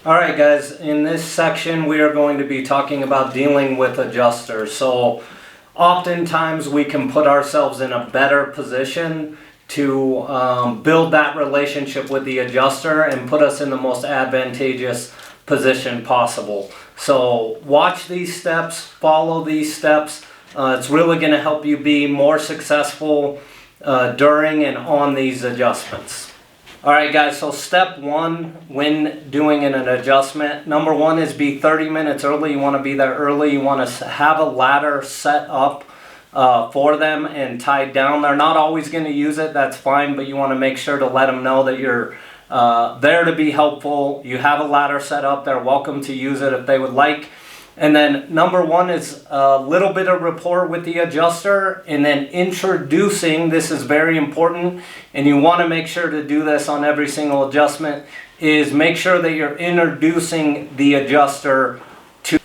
All right, guys, in this section we are going to be talking about dealing with adjusters. So oftentimes we can put ourselves in a better position to build that relationship with the adjuster and put us in the most advantageous position possible. So watch these steps, follow these steps. It's really going to help you be more successful during and on these adjustments. All right, guys, so step one when doing an adjustment, number one is be 30 minutes early. You want to be there early. You want to have a ladder set up for them and tied down. They're not always going to use it. That's fine, but you want to make sure to let them know that you're there to be helpful. You have a ladder set up. They're welcome to use it if they would like. And then number one is a little bit of rapport with the adjuster, and then introducing, this is very important, and you want to make sure to do this on every single adjustment, is make sure that you're introducing the adjuster to...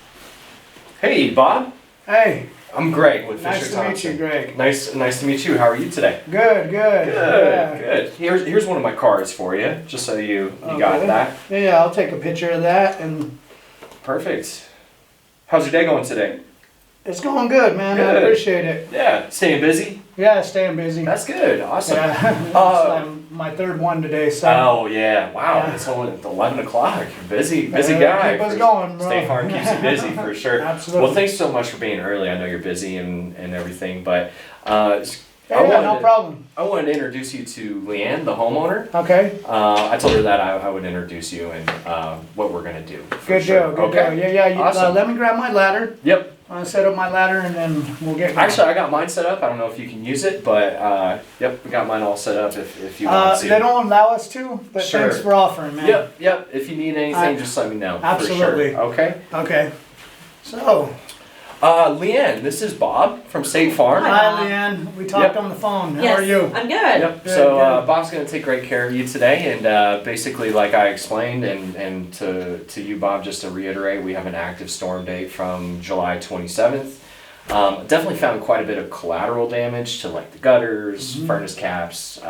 Hey, Bob. Hey. I'm Greg with Fisher Thompson. Nice to meet you, Greg. Nice to meet you. How are you today? Good. Good. Here's one of my cards for you, just so you got that. Yeah, I'll take a picture of that. And perfect. How's your day going today? it's going good, man. Good. I appreciate it. Yeah, staying busy? Yeah, staying busy. That's good. Awesome. Yeah. It's my third one today, so. Oh, yeah. Wow. Yeah. It's only 11 o'clock. Busy guy. Keep us going, bro. State Farm keeps you busy, for sure. Absolutely. Well, thanks so much for being early. I know you're busy and everything, but no problem. I wanted to introduce you to Leanne, the homeowner. Okay. I told her that I would introduce you and what we're going to do. Good deal. Yeah. Awesome. Let me grab my ladder. Yep. I'll set up my ladder and then we'll get going. Actually, I got mine set up. I don't know if you can use it, but yep, we got mine all set up if you want to. They don't allow us to, but Sure. thanks for offering, man. Yep. If you need anything, just let me know. Absolutely. For sure. Okay. So. Leanne, this is Bob from State Farm. Hi, Leanne. We talked on the phone. How are you? I'm good. Yep. Good, So good. Bob's going to take great care of you today, and basically, like I explained, and to you, Bob, just to reiterate, we have an active storm date from July 27th. Definitely found quite a bit of collateral damage to like the gutters, furnace caps,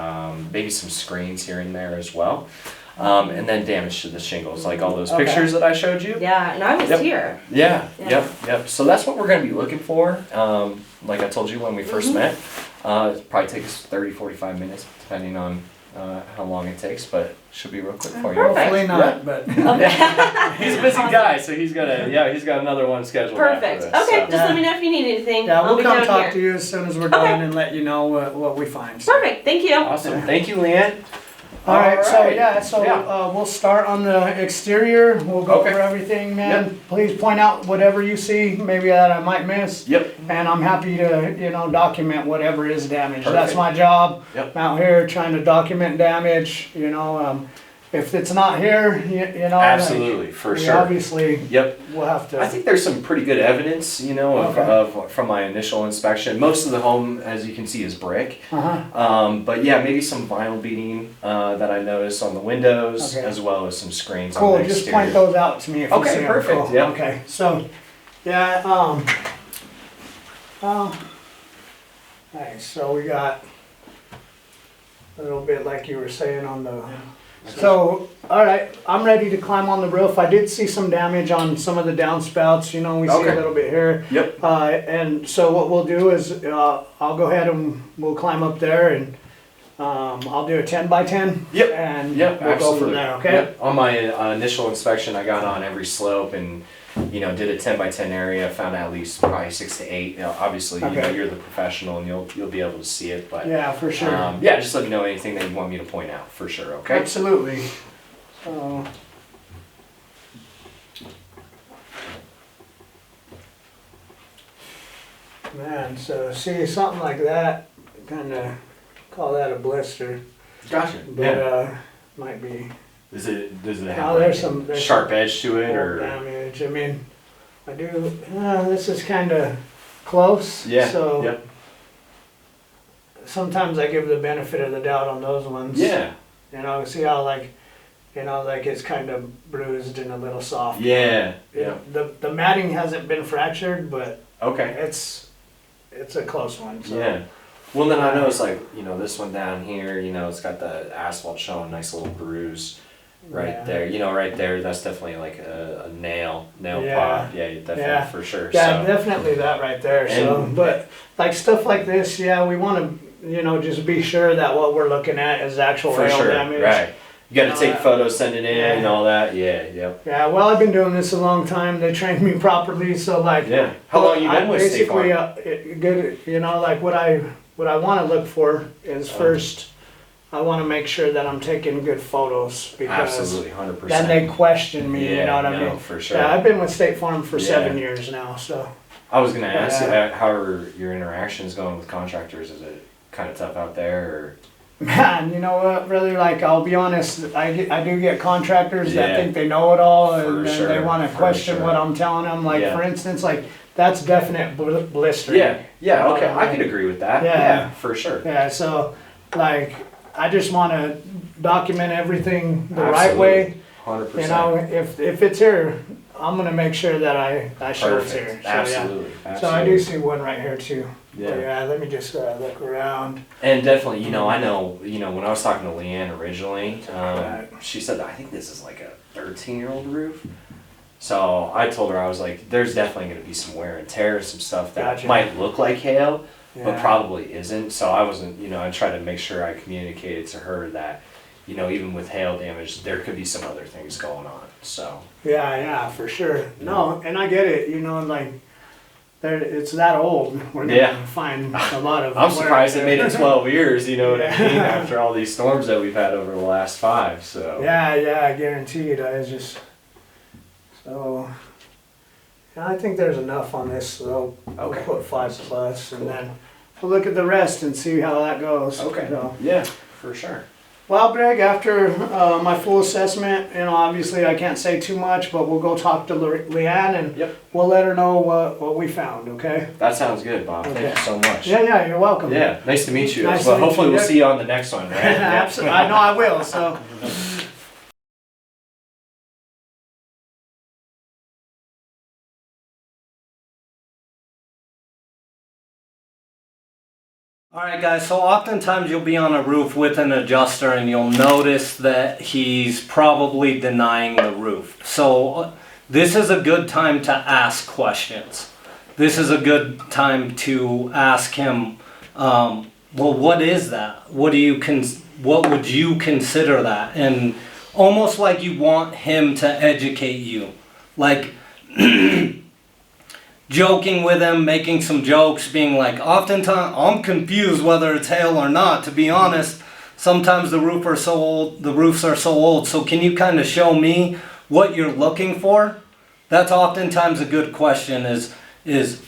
maybe some screens here and there as well. And then damage to the shingles, like all those pictures that I showed you. Yeah, and I was here. Yeah. Yep. So that's what we're going to be looking for. Like I told you when we first met, it probably takes 30, 45 minutes, depending on how long it takes, but should be real quick for you. Perfect. Hopefully not, but. He's a busy guy, so he's got another one scheduled. Perfect. After this, Okay, so. just let me know if you need anything. Yeah, I'll we'll be come down talk here. to you as soon as we're done and let you know what we find. So. Perfect. Thank you. Awesome. Thank you, Leanne. All right, Alright. so we'll start on the exterior. We'll go Okay. over everything, man. Yep. Please point out whatever you see, maybe that I might miss. Yep. And I'm happy to, document whatever is damaged. That's Perfect. my job. Yep. I'm out here trying to document damage. If it's not here, Absolutely, for we sure. Obviously, Yep. we'll have to. I think there's some pretty good evidence, of from my initial inspection. Most of the home, as you can see, is brick. But yeah, maybe some vinyl beading that I noticed on the windows, Okay. as well as some screens Cool. on the Just exterior. point those out to me if you Okay, see them. perfect, Cool. yep. Okay. So, yeah. Alright, so we got a little bit like you were saying on the. So, alright, I'm ready to climb on the roof. I did see some damage on some of the downspouts. We see Okay. a little bit here. Yep. And so what we'll do is I'll go ahead and we'll climb up there and I'll do a 10 by 10. Yep. And Yep, we'll absolutely. go from there. Okay. Yep. On my initial inspection, I got on every slope and did a 10 by 10 area. Found at least probably 6 to 8. Obviously, Okay. you're the professional and you'll be able to see it. But Yeah, for sure. just let me know anything that you want me to point out for sure. Okay. Absolutely. So, man, so see something like that, kind of call that a blister, Gotcha. but might be Does it Oh, have there's some sharp edge to it or? damage. I mean, I do. This is kind of close. Yeah. So Yep. sometimes I give the benefit of the doubt on those ones. Yeah. See how like it's kind of bruised and a little soft. Yeah. Yeah. The matting hasn't been fractured, but Okay. it's a close one. So. Yeah. Well, then I noticed this one down here. It's got the asphalt showing, nice little bruise. right Yeah. there. You know, right there. That's definitely like a nail Yeah. pop. Yeah, definitely Yeah. for sure. Yeah, So definitely that right there. So, And- but like stuff like this, yeah, we want to, just be sure that what we're looking at is actual for hail sure, damage. right? You got And to all take that. photos, send it in, Yeah. and all that. Yeah, yep. Yeah, well, I've been doing this a long time. They trained me properly, so like. Yeah. How long you been with State Farm? Basically, good. Like what I want to look for is first, I want to make sure that I'm taking good photos because Absolutely, 100%. then they question me. Yeah, You know what I no, mean? for sure. Yeah, I've been with State Farm for Yeah. 7 years now, so. I was gonna ask you, Yeah. how are your interactions going with contractors? Is it kind of tough out there, Man, you know what, brother? Like, I'll be honest, I do get contractors that Yeah. think they know it all, For and then sure, they want to for question sure. what I'm telling them. Like, Yeah. for instance, like that's definite or? blistering. Yeah, okay, Yeah. I could agree with that. Yeah. Yeah, for sure. Yeah. So, like, I just want to document everything the right Absolutely. way. 100%. You know, if it's here, I'm gonna make sure that I show it's here. Perfect. So, Absolutely. yeah. So I do see one right here too. Yeah. But yeah. Let me just look around. And definitely, I know, when I was talking to Leanne originally, Right. she said, I think this is like a 13-year-old roof. So I told her, I was like, there's definitely going to be some wear and tear, some stuff that Gotcha. might look like hail, but Yeah. probably isn't. So I wasn't, I tried to make sure I communicated to her that, even with hail damage, there could be some other things going on. So, Yeah, for sure. No, and I get it. Like, it's that old. We're gonna Yeah. find a lot of. I'm surprised it made it 12 years, you know what I mean, Yeah. after all these storms that we've had over the last 5, so. Yeah, guaranteed. I just so. Yeah, I think there's enough on this, so we'll Okay. put 5+, and Cool. then we'll look at the rest and see how that goes. Okay. So. Yeah, for sure. Well, Greg, after my full assessment, obviously I can't say too much, but we'll go talk to Leanne and Yep. we'll let her know what we found, okay? That sounds good, Bob. Thank Okay. you so much. Yeah, you're welcome. Yeah, nice to meet you Nice as to well. meet Hopefully you. we'll see you on the next one, right? Yeah. Absolutely. I know I will, so. Alright guys, so oftentimes you'll be on a roof with an adjuster and you'll notice that he's probably denying the roof. So this is a good time to ask questions. This is a good time to ask him, well, what is that? What would you consider that? And almost like you want him to educate you. Like joking with him, making some jokes, being like, oftentimes I'm confused whether it's hail or not, to be honest. Sometimes the roofs are so old, so can you kind of show me what you're looking for? That's oftentimes a good question is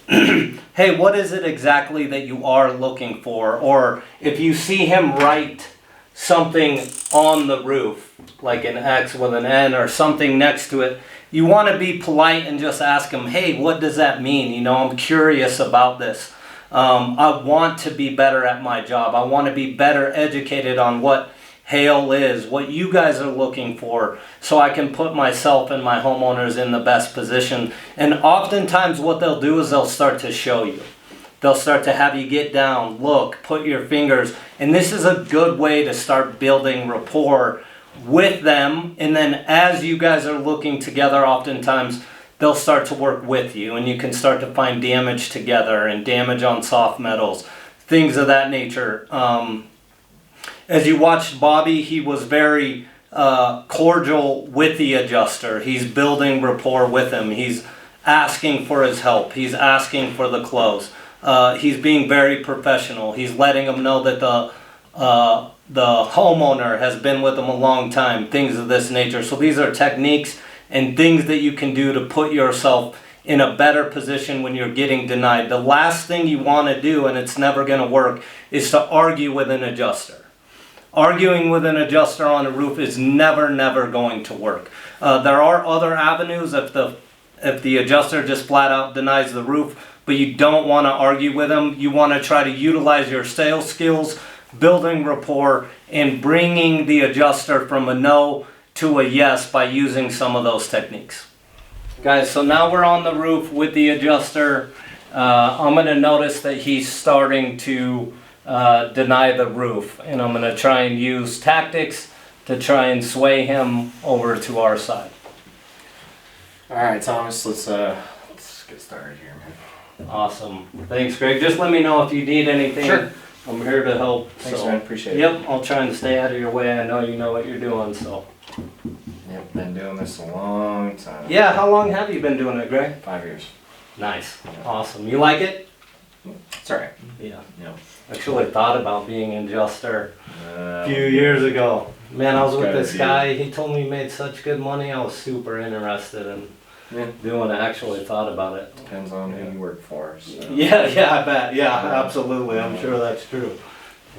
hey, what is it exactly that you are looking for? Or if you see him write something on the roof, like an X with an N or something next to it, you want to be polite and just ask him, hey, what does that mean? I'm curious about this. I want to be better at my job. I want to be better educated on what hail is, what you guys are looking for, so I can put myself and my homeowners in the best position. And oftentimes what they'll do is they'll start to show you. They'll start to have you get down, look, put your fingers. And this is a good way to start building rapport with them, and then as you guys are looking together, oftentimes they'll start to work with you and you can start to find damage together and damage on soft metals, things of that nature. As you watched Bobby, he was very cordial with the adjuster. He's building rapport with him. He's asking for his help. He's asking for the close. He's being very professional. He's letting him know that the homeowner has been with them a long time, things of this nature. So these are techniques and things that you can do to put yourself in a better position when you're getting denied. The last thing you want to do, and it's never going to work, is to argue with an adjuster. Arguing with an adjuster on a roof is never going to work. There are other avenues if the adjuster just flat out denies the roof, but you don't want to argue with them. You want to try to utilize your sales skills, building rapport, and bringing the adjuster from a no to a yes by using some of those techniques. Guys, so now we're on the roof with the adjuster. I'm going to notice that he's starting to deny the roof, and I'm going to try and use tactics to try and sway him over to our side. All right, Thomas, let's get started here, man. Awesome. Thanks, Greg. Just let me know if you need anything. Sure. I'm here to help. Thanks, so. man. Appreciate it. Yep, I'll try and stay out of your way. I know you know what you're doing, so. Yep, been doing this a long time. Yeah, how long have you been doing it, Greg? 5 years. Nice. Yeah. Awesome. You like it? It's alright. Yeah. Yeah. Actually thought about being an adjuster a few Um, years ago. Man, I was with Gotta this be. guy. He told me he made such good money. I was super interested in Yeah. doing it. Actually thought about it. Depends on who you work for. So. Yeah, I bet. Yeah, absolutely. I'm sure that's true.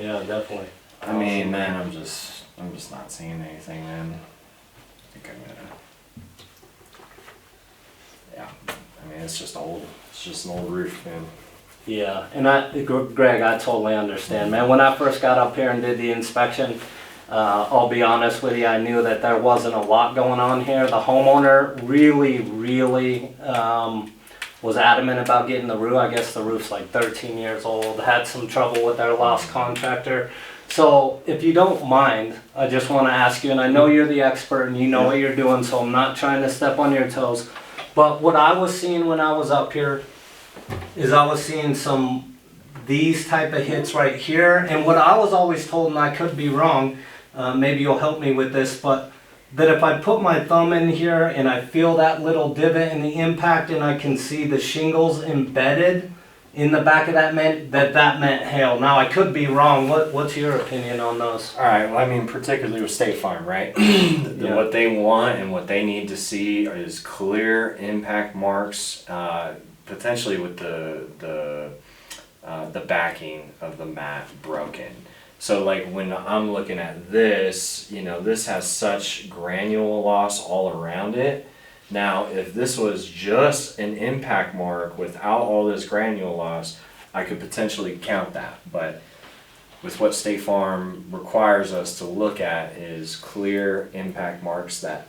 Yeah, definitely. I mean, man, I'm just not seeing anything, man. I think I'm gonna. Yeah. I mean, it's just old. It's just an old roof, man. Yeah, and Greg, I totally understand, man. When I first got up here and did the inspection, I'll be honest with you, I knew that there wasn't a lot going on here. The homeowner really was adamant about getting the roof. I guess the roof's like 13 years old, had some trouble with their last contractor. So if you don't mind, I just want to ask you, and I know you're the expert and you know what you're doing, so I'm not trying to step on your toes, but what I was seeing when I was up here is I was seeing these type of hits right here, and what I was always told, and I could be wrong, maybe you'll help me with this, but that if I put my thumb in here and I feel that little divot in the impact and I can see the shingles embedded in the back of that meant hail. Now I could be wrong. What's your opinion on those? All right. Well, I mean, particularly with State Farm, right? Yeah. What they want and what they need to see is clear impact marks, potentially with the backing of the mat broken. So like when I'm looking at this, you know, this has such granule loss all around it. Now, if this was just an impact mark without all this granule loss, I could potentially count that. But with what State Farm requires us to look at is clear impact marks that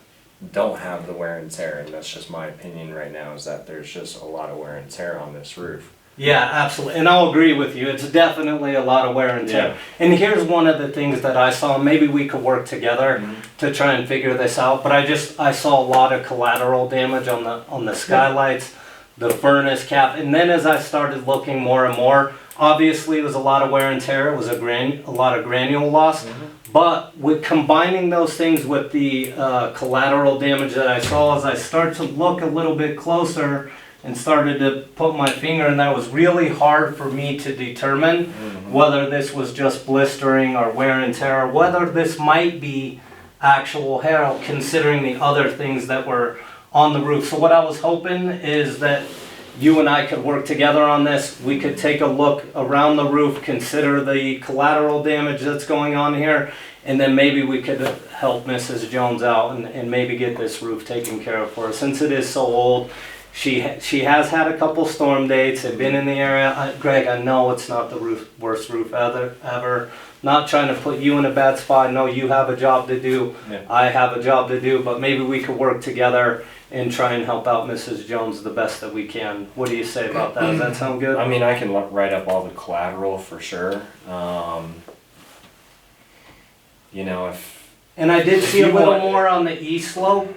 don't have the wear and tear. And that's just my opinion right now, is that there's just a lot of wear and tear on this roof. Yeah, absolutely. And I'll agree with you. It's definitely a lot of wear and tear. Yeah. And here's one of the things that I saw. Maybe we could work together to try and figure this out. But I saw a lot of collateral damage on the skylights, the furnace cap. And then as I started looking more and more, obviously it was a lot of wear and tear. It was a lot of granule loss. But with combining those things with the collateral damage that I saw, as I start to look a little bit closer and started to put my finger in, that was really hard for me to determine whether this was just blistering or wear and tear, or whether this might be actual hail, considering the other things that were on the roof. So what I was hoping is that you and I could work together on this. We could take a look around the roof, consider the collateral damage that's going on here, and then maybe we could help Mrs. Jones out and maybe get this roof taken care of for her. Since it is so old, she has had a couple storm dates, have been in the area. Greg, I know it's not the worst roof ever. Not trying to put you in a bad spot. I know you have a job to do. Yeah. I have a job to do, but maybe we could work together and try and help out Mrs. Jones the best that we can. What do you say about that? Does that sound good? I mean, I can write up all the collateral for sure. You know, And I did If see a you little want- more on the east slope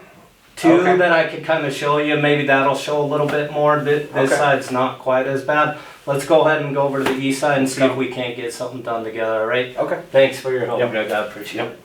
too, Okay. that I could kind of show you. Maybe that'll show a little bit more. This Okay. side's not quite as bad. Let's go ahead and go over to the east side and see Okay. if we can't get something done together, all right? okay. Thanks for your help, Yep. Greg. I appreciate Yep. it.